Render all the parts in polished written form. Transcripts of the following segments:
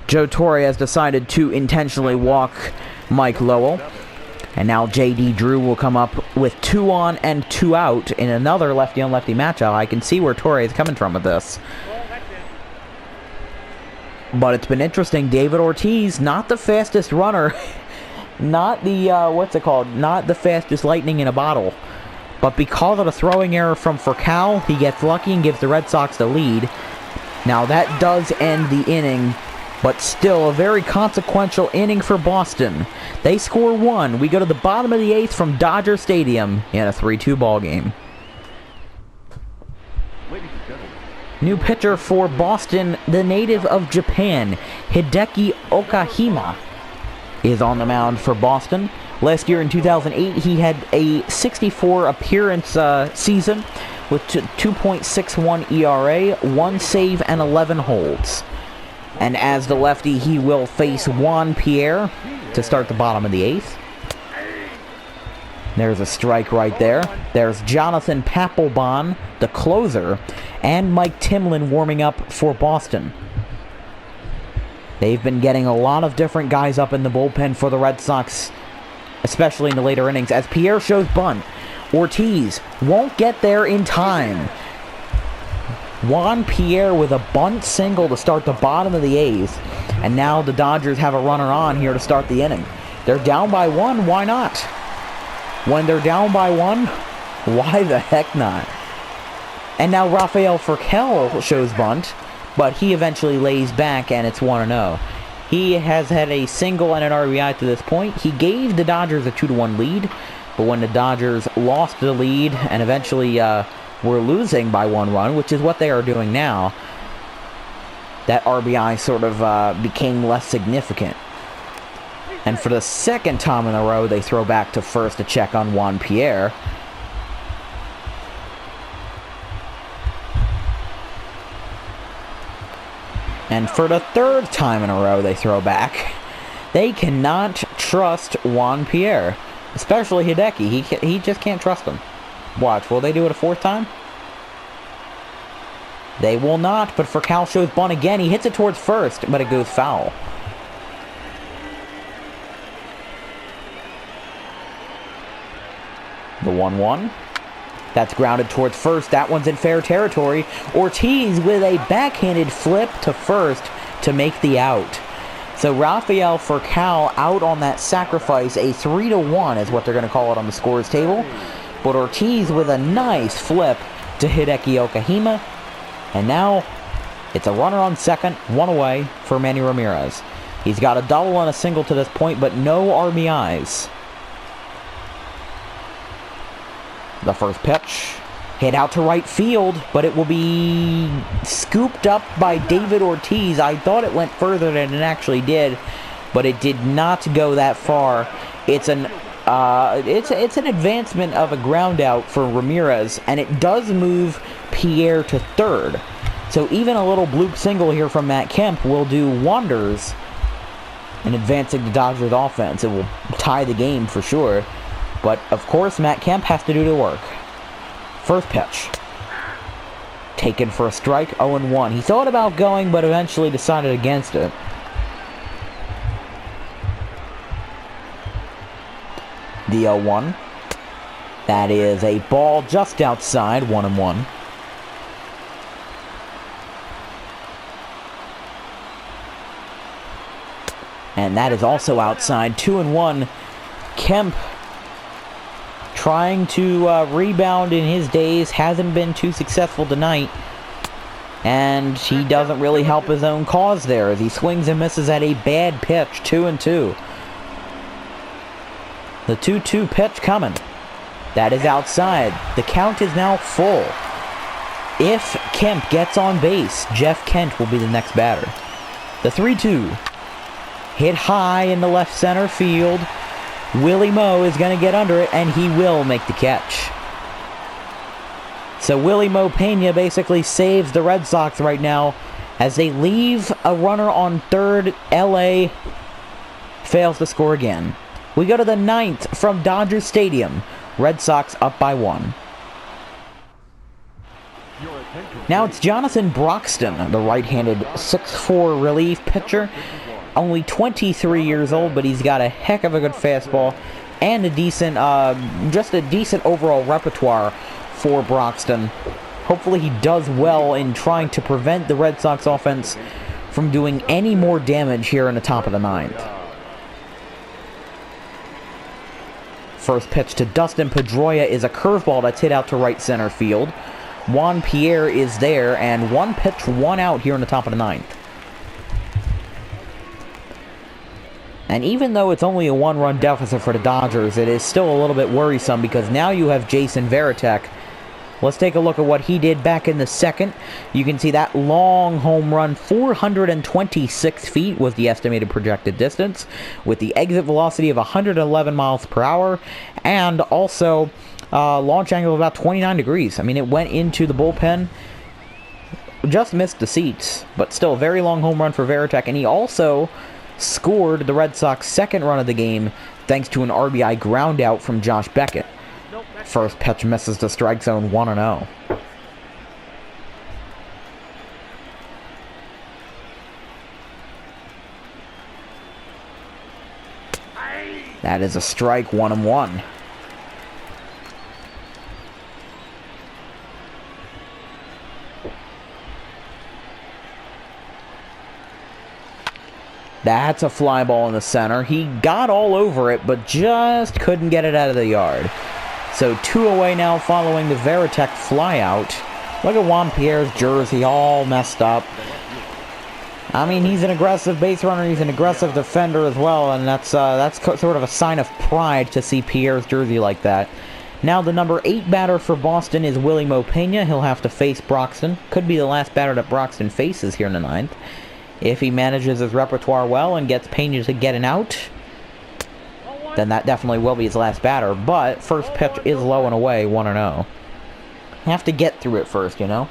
Joe Torre has decided to intentionally walk Mike Lowell. And now J.D. Drew will come up with 2 on and 2 out in another lefty-on-lefty matchup. I can see where Torre is coming from with this. But it's been interesting. David Ortiz, not the fastest runner. Not the, not the fastest lightning in a bottle. But because of a throwing error from Furcal, he gets lucky and gives the Red Sox the lead. Now that does end the inning, but still a very consequential inning for Boston. They score 1. We go to the bottom of the 8th from Dodger Stadium in a 3-2 ball game. New pitcher for Boston, the native of Japan, Hideki Okahima, is on the mound for Boston. Last year in 2008, he had a 64 appearance season with 2.61 ERA, 1 save, and 11 holds. And as the lefty, he will face Juan Pierre to start the bottom of the 8th. There's a strike right there. There's Jonathan Papelbon, the closer, and Mike Timlin warming up for Boston. They've been getting a lot of different guys up in the bullpen for the Red Sox, especially in the later innings, as Pierre shows bunt. Ortiz won't get there in time. Juan Pierre with a bunt single to start the bottom of the 8th. And now the Dodgers have a runner on here to start the inning. They're down by 1, why not? When they're down by 1, why the heck not? And now Rafael Furcal shows bunt, but he eventually lays back and it's 1-0. He has had a single and an RBI to this point. He gave the Dodgers a 2-1 lead, but when the Dodgers lost the lead and eventually were losing by 1 run, which is what they are doing now, that RBI sort of became less significant. And for the second time in a row, they throw back to first to check on Juan Pierre. And for the third time in a row, they throw back. They cannot trust Juan Pierre, especially Hideki. He just can't trust him. Watch, will they do it a 4th time? They will not, but Furcal shows bunt again. He hits it towards first, but it goes foul. The 1-1. That's grounded towards first. That one's in fair territory. Ortiz with a backhanded flip to first to make the out. So Rafael Furcal out on that sacrifice. A 3-1 is what they're going to call it on the scores table. But Ortiz with a nice flip to Hideki Okahima. And now it's a runner on second, 1 away for Manny Ramirez. He's got a double and a single to this point, but no RBIs. The first pitch hit out to right field, but it will be scooped up by David Ortiz. I thought it went further than it actually did, but it did not go that far. It's an advancement of a ground out for Ramirez, and it does move Pierre to third. So even a little bloop single here from Matt Kemp will do wonders in advancing the Dodgers offense. It will tie the game for sure. But, of course, Matt Kemp has to do the work. First pitch. Taken for a strike, 0-1. He thought about going, but eventually decided against it. The 0-1. That is a ball just outside, 1-1. And that is also outside, 2-1. Kemp trying to rebound in his days, hasn't been too successful tonight. And he doesn't really help his own cause there as he swings and misses at a bad pitch, 2-2. The 2-2 pitch coming. That is outside. The count is now full. If Kemp gets on base, Jeff Kent will be the next batter. The 3-2. Hit high in the left center field. Willie Moe is going to get under it, and he will make the catch. So Willie Moe Pena basically saves the Red Sox right now as they leave a runner on third. LA fails to score again. We go to the 9th from Dodger Stadium. Red Sox up by 1. Now it's Jonathan Broxton, the right-handed 6'4" relief pitcher. Only 23 years old, but he's got a heck of a good fastball and a decent, just a decent overall repertoire for Broxton. Hopefully he does well in trying to prevent the Red Sox offense from doing any more damage here in the top of the ninth. First pitch to Dustin Pedroia is a curveball that's hit out to right center field. Juan Pierre is there, and one pitch, one out here in the top of the ninth. And even though it's only a one-run deficit for the Dodgers, it is still a little bit worrisome because now you have Jason Varitek. Let's take a look at what he did back in the second. You can see that long home run, 426 feet was the estimated projected distance, with the exit velocity of 111 miles per hour, and also launch angle of about 29 degrees. I mean, it went into the bullpen, just missed the seats, but still a very long home run for Varitek, and he also scored the Red Sox second run of the game thanks to an RBI ground out from Josh Beckett. First pitch misses the strike zone, 1-0. That is a strike, 1-1. That's a fly ball in the center. He got all over it, but just couldn't get it out of the yard. So 2 away now following the Varitek flyout. Look at Juan Pierre's jersey, all messed up. I mean, he's an aggressive base runner, he's an aggressive defender as well, and that's sort of a sign of pride to see Pierre's jersey like that. Now the number 8 batter for Boston is Willie Mopena. He'll have to face Broxton. Could be the last batter that Broxton faces here in the ninth. If he manages his repertoire well and gets Pena to get an out, then that definitely will be his last batter. But first pitch is low and away, 1-0. Have to get through it first, you know?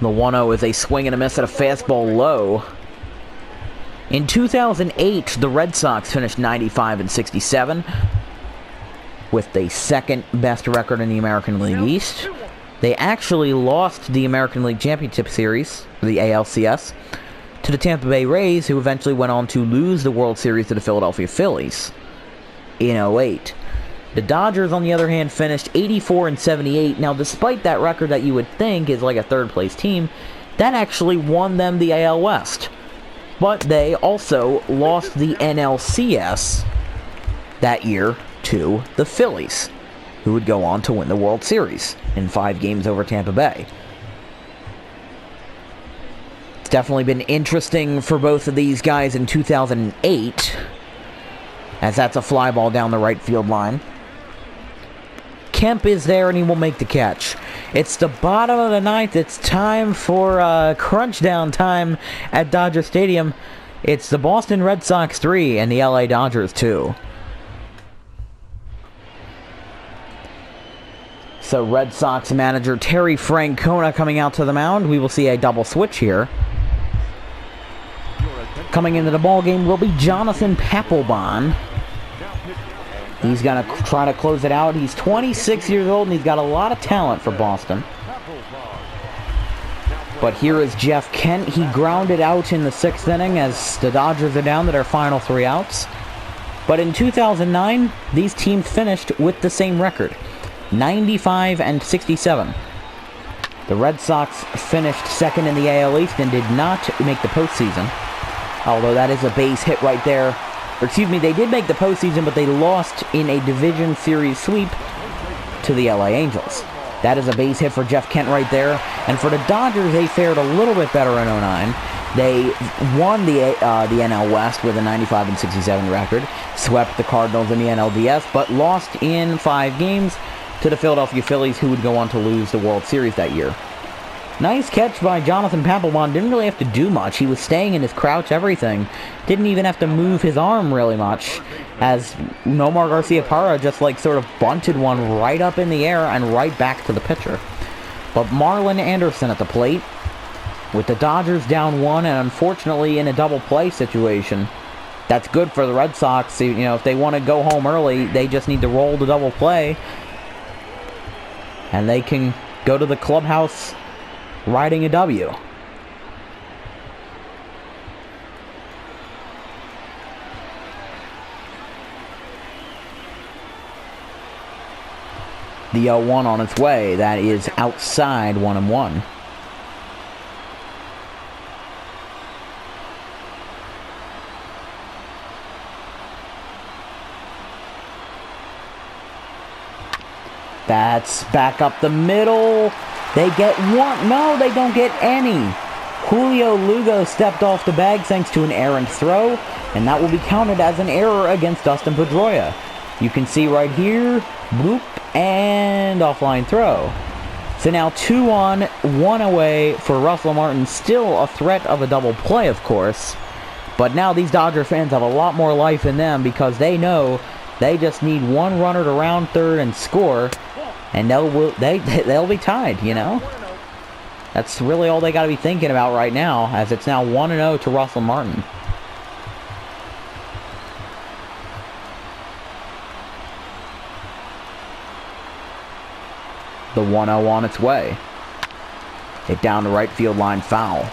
The 1-0 is a swing and a miss at a fastball low. In 2008, the Red Sox finished 95-67 with the second best record in the American League East. They actually lost the American League Championship Series, the ALCS, to the Tampa Bay Rays, who eventually went on to lose the World Series to the Philadelphia Phillies in 2008. The Dodgers, on the other hand, finished 84-78. Now, despite that record that you would think is like a third-place team, that actually won them the AL West. But they also lost the NLCS that year to the Phillies, who would go on to win the World Series in 5 games over Tampa Bay. It's definitely been interesting for both of these guys in 2008, as that's a fly ball down the right field line. Kemp is there and he will make the catch. It's the bottom of the ninth. It's time for crunch down time at Dodger Stadium. It's the Boston Red Sox 3 and the LA Dodgers 2. So Red Sox manager Terry Francona coming out to the mound. We will see a double switch here. Coming into the ballgame will be Jonathan Papelbon. He's going to try to close it out. He's 26 years old, and he's got a lot of talent for Boston. But here is Jeff Kent. He grounded out in the 6th inning as the Dodgers are down to their final 3 outs. But in 2009, these teams finished with the same record, 95-67. The Red Sox finished second in the AL East and did not make the postseason. Although that is a base hit right there. Excuse me, they did make the postseason, but they lost in a division series sweep to the LA Angels. That is a base hit for Jeff Kent right there. And for the Dodgers, they fared a little bit better in 2009. They won the NL West with a 95-67 record, swept the Cardinals in the NLDS, but lost in 5 games to the Philadelphia Phillies, who would go on to lose the World Series that year. Nice catch by Jonathan Papelbon. Didn't really have to do much. He was staying in his crouch, everything. Didn't even have to move his arm really much, as Nomar Garciaparra just sort of bunted one right up in the air and right back to the pitcher. But Marlon Anderson at the plate, with the Dodgers down 1 and unfortunately in a double play situation. That's good for the Red Sox. You know, if they want to go home early, they just need to roll the double play. And they can go to the clubhouse riding a W. The 0-1 on its way. That is outside 1-1. That's back up the middle. They get one. No, they don't get any. Julio Lugo stepped off the bag thanks to an errant throw, and that will be counted as an error against Dustin Pedroia. You can see right here, bloop, and offline throw. So now 2 on, 1 away for Russell Martin. Still a threat of a double play, of course. But now these Dodger fans have a lot more life in them because they know they just need one runner to round third and score, and they'll be tied, you know? That's really all they got to be thinking about right now, as it's now 1-0 to Russell Martin. The 1-0 on its way. Hit down the right field line, foul.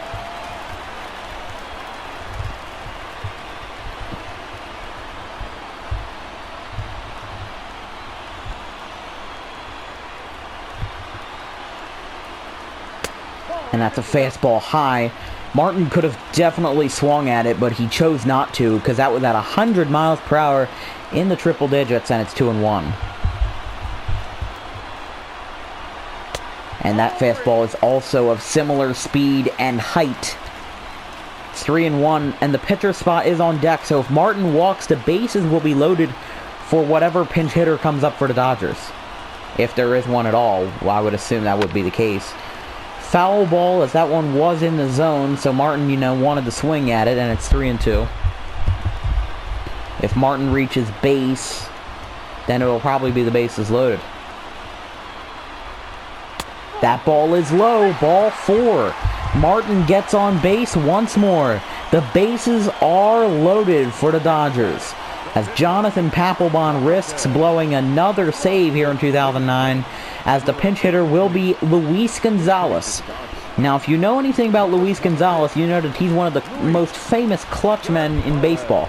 And that's a fastball high. Martin could have definitely swung at it, but he chose not to because that was at 100 miles per hour in the triple digits, and it's 2-1. And that fastball is also of similar speed and height. It's 3-1, and the pitcher spot is on deck, so if Martin walks, the bases will be loaded for whatever pinch hitter comes up for the Dodgers. If there is one at all, well, I would assume that would be the case. Foul ball, as that one was in the zone, so Martin, you know, wanted to swing at it, and it's 3-2. If Martin reaches base, then it'll probably be the bases loaded. That ball is low, ball 4. Martin gets on base once more. The bases are loaded for the Dodgers, as Jonathan Papelbon risks blowing another save here in 2009, as the pinch hitter will be Luis Gonzalez. Now, if you know anything about Luis Gonzalez, you know that he's one of the most famous clutch men in baseball.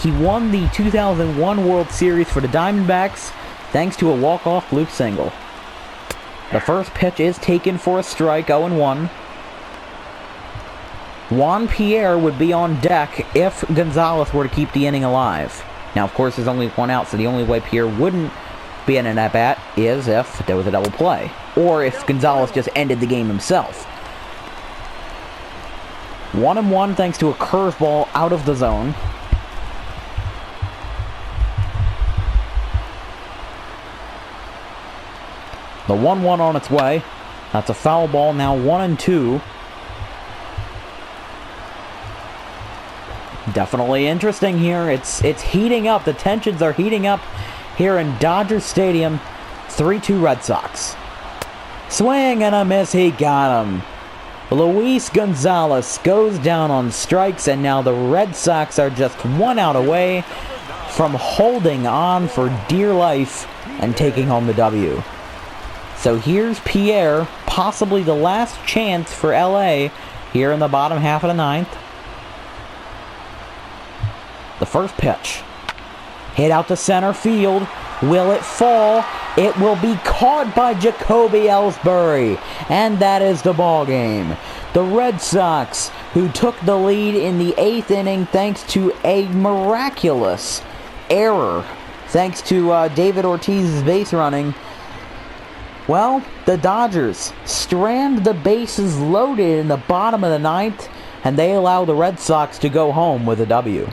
He won the 2001 World Series for the Diamondbacks thanks to a walk-off bloop single. The first pitch is taken for a strike, 0-1. Juan Pierre would be on deck if Gonzalez were to keep the inning alive. Now, of course, there's only one out, so the only way Pierre wouldn't be in an at-bat is if there was a double play, or if Gonzalez just ended the game himself. 1-1 thanks to a curveball out of the zone. The 1-1 on its way. That's a foul ball, now 1-2. Definitely interesting here. It's heating up. The tensions are heating up here in Dodger Stadium. 3-2 Red Sox. Swing and a miss. He got him. Luis Gonzalez goes down on strikes, and now the Red Sox are just 1 out away from holding on for dear life and taking home the W. So here's Pierre, possibly the last chance for LA here in the bottom half of the 9th. The first pitch. Hit out to center field. Will it fall? It will be caught by Jacoby Ellsbury. And that is the ball game. The Red Sox, who took the lead in the 8th inning thanks to a miraculous error, thanks to David Ortiz's base running. Well, the Dodgers strand the bases loaded in the bottom of the 9th, and they allow the Red Sox to go home with a W.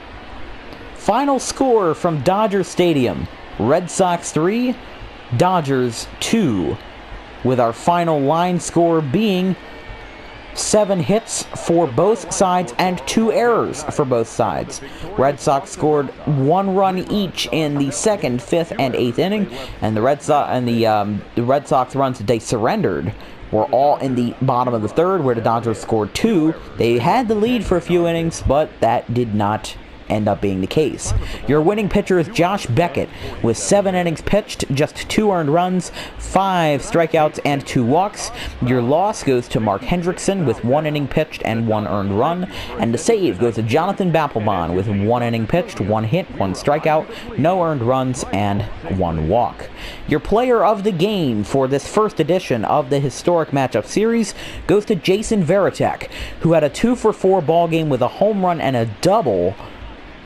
Final score from Dodger Stadium: Red Sox 3, Dodgers 2, with our final line score being 7 hits for both sides and 2 errors for both sides. Red Sox scored 1 run each in the 2nd, 5th, and 8th inning, and the Red Sox runs that they surrendered were all in the bottom of the 3rd, where the Dodgers scored 2. They had the lead for a few innings, but that did not end up being the case. Your winning pitcher is Josh Beckett with 7 innings pitched, just 2 earned runs, 5 strikeouts, and 2 walks. Your loss goes to Mark Hendrickson with 1 inning pitched and 1 earned run, and the save goes to Jonathan Bappelbon with 1 inning pitched, 1 hit, 1 strikeout, no earned runs, and 1 walk. Your player of the game for this first edition of the historic matchup series goes to Jason Varitek, who had a 2-for-4 ball game with a home run and a double,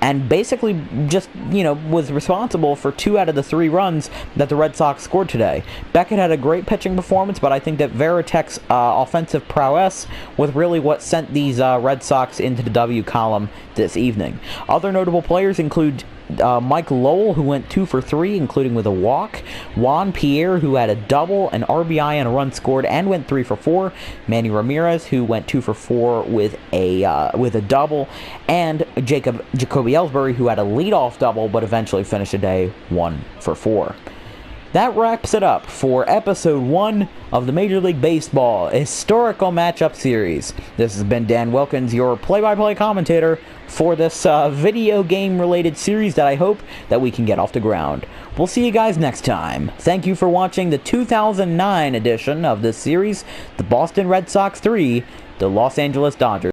and basically just, was responsible for 2 out of the 3 runs that the Red Sox scored today. Beckett had a great pitching performance, but I think that Varitek's offensive prowess was really what sent these Red Sox into the W column this evening. Other notable players include Mike Lowell, who went 2 for 3, including with a walk. Juan Pierre, who had a double, an RBI, and a run scored, and went 3 for 4. Manny Ramirez, who went 2 for 4 with a double, and Jacoby Ellsbury, who had a leadoff double, but eventually finished the day 1 for 4. That wraps it up for episode 1 of the Major League Baseball Historical Matchup Series. This has been Dan Wilkins, your play-by-play commentator for this video game-related series that I hope that we can get off the ground. We'll see you guys next time. Thank you for watching the 2009 edition of this series, the Boston Red Sox 3, the Los Angeles Dodgers.